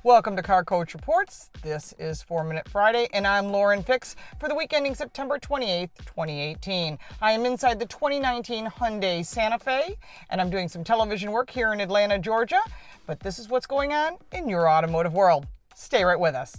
Welcome to Car Coach Reports. This is 4 Minute Friday, and I'm Lauren Fix for the week ending September 28th, 2018. I am inside the 2019 Hyundai Santa Fe, and I'm doing some television work here in Atlanta, Georgia. But this is what's going on in your automotive world. Stay right with us.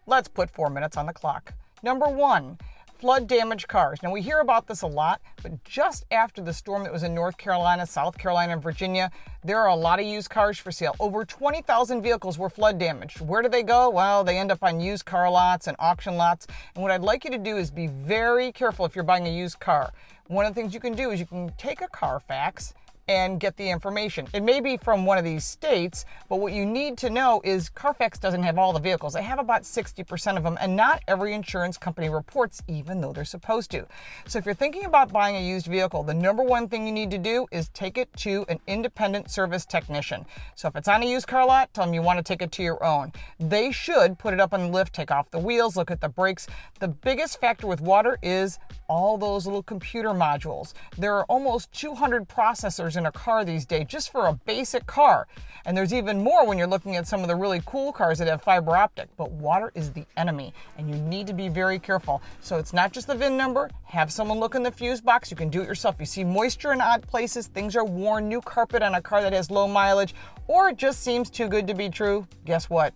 Let's put 4 minutes on the clock. Number one, flood damaged cars. Now we hear about this a lot, but just after the storm that was in North Carolina, South Carolina, and Virginia, there are a lot of used cars for sale. Over 20,000 vehicles were flood damaged. Where do they go? Well, they end up on used car lots and auction lots. And what I'd like you to do is be very careful if you're buying a used car. One of the things you can do is you can take a Carfax and get the information. It may be from one of these states, but what you need to know is Carfax doesn't have all the vehicles. They have about 60% of them, and not every insurance company reports, even though they're supposed to. So if you're thinking about buying a used vehicle, the number one thing you need to do is take it to an independent service technician. So if it's on a used car lot, tell them you want to take it to your own. They should put it up on the lift, take off the wheels, look at the brakes. The biggest factor with water is all those little computer modules. There are almost 200 processors in a car these days, just for a basic car. And there's even more when you're looking at some of the really cool cars that have fiber optic. But water is the enemy, and you need to be very careful. So it's not just the VIN number. Have someone look in the fuse box. You can do it yourself. You see moisture in odd places, things are worn, new carpet on a car that has low mileage, or it just seems too good to be true. Guess what?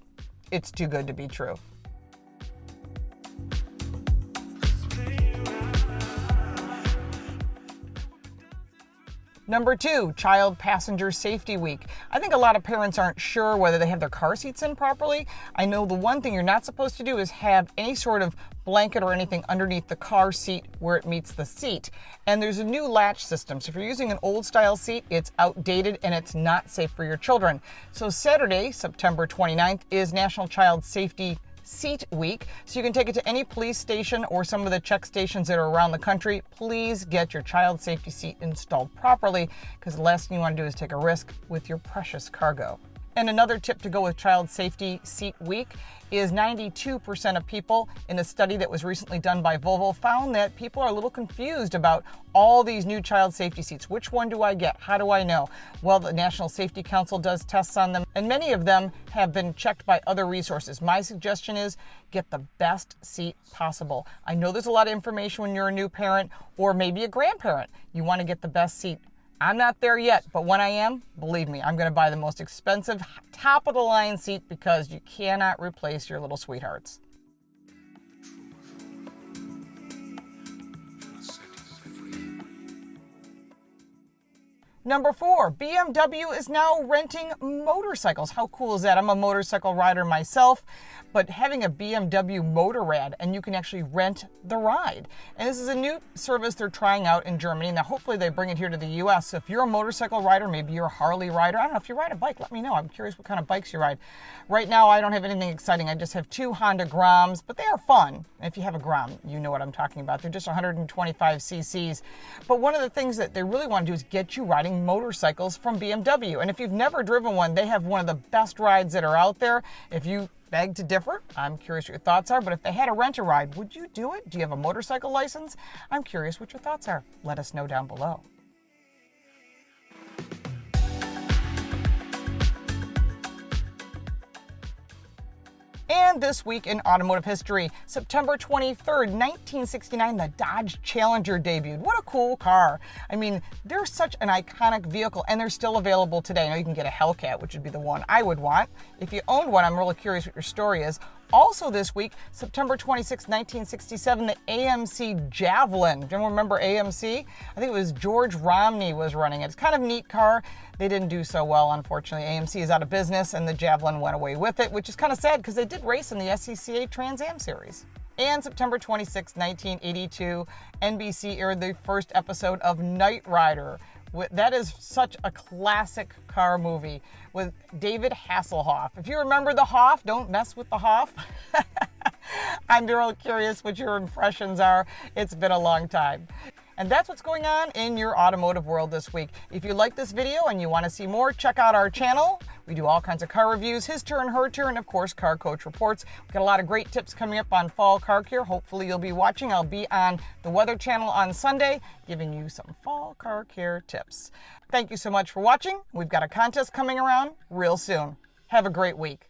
It's too good to be true. Number two, Child Passenger Safety Week. I think a lot of parents aren't sure whether they have their car seats in properly. I know the one thing you're not supposed to do is have any sort of blanket or anything underneath the car seat where it meets the seat. And there's a new latch system. So if you're using an old style seat, it's outdated and it's not safe for your children. So Saturday, September 29th, is National Child Safety Seat Week, so you can take it to any police station or some of the check stations that are around the country. Please get your child safety seat installed properly, because the last thing you want to do is take a risk with your precious cargo. And another tip to go with Child Safety Seat Week is 92% of people in a study that was recently done by Volvo found that people are a little confused about all these new child safety seats. Which one do I get? How do I know? Well, the National Safety Council does tests on them, and many of them have been checked by other resources. My suggestion is get the best seat possible. I know there's a lot of information when you're a new parent or maybe a grandparent. You want to get the best seat. I'm not there yet, but when I am, believe me, I'm going to buy the most expensive, top-of-the-line seat, because you cannot replace your little sweethearts. Number four, BMW is now renting motorcycles. How cool is that? I'm a motorcycle rider myself, but having a BMW Motorrad, and you can actually rent the ride. And this is a new service they're trying out in Germany. Now, hopefully they bring it here to the US. So if you're a motorcycle rider, maybe you're a Harley rider. I don't know, if you ride a bike, let me know. I'm curious what kind of bikes you ride. Right now, I don't have anything exciting. I just have two Honda Groms, but they are fun. And if you have a Grom, you know what I'm talking about. They're just 125 cc's. But one of the things that they really want to do is get you riding motorcycles from BMW. And if you've never driven one, they have one of the best rides that are out there. If you beg to differ, I'm curious what your thoughts are, but if they had a rent-a-ride, would you do it? Do you have a motorcycle license? I'm curious what your thoughts are. Let us know down below. And this week in automotive history, September 23rd, 1969, the Dodge Challenger debuted. What a cool car. I mean, they're such an iconic vehicle, and they're still available today. Now you can get a Hellcat, which would be the one I would want. If you owned one, I'm really curious what your story is. Also this week, September 26, 1967, the AMC Javelin. Do you remember AMC? I think it was George Romney was running it. It's kind of a neat car. They didn't do so well, unfortunately. AMC is out of business, and the Javelin went away with it, which is kind of sad because they did race in the SCCA Trans Am Series. And September 26, 1982, NBC aired the first episode of Knight Rider. That is such a classic car movie with David Hasselhoff. If you remember the Hoff, don't mess with the Hoff. I'm real curious what your impressions are. It's been a long time. And that's what's going on in your automotive world this week. If you like this video and you want to see more, check out our channel. We do all kinds of car reviews, his turn, her turn, of course, Car Coach Reports. We've got a lot of great tips coming up on fall car care. Hopefully you'll be watching. I'll be on the Weather Channel on Sunday giving you some fall car care tips. Thank you so much for watching. We've got a contest coming around real soon. Have a great week.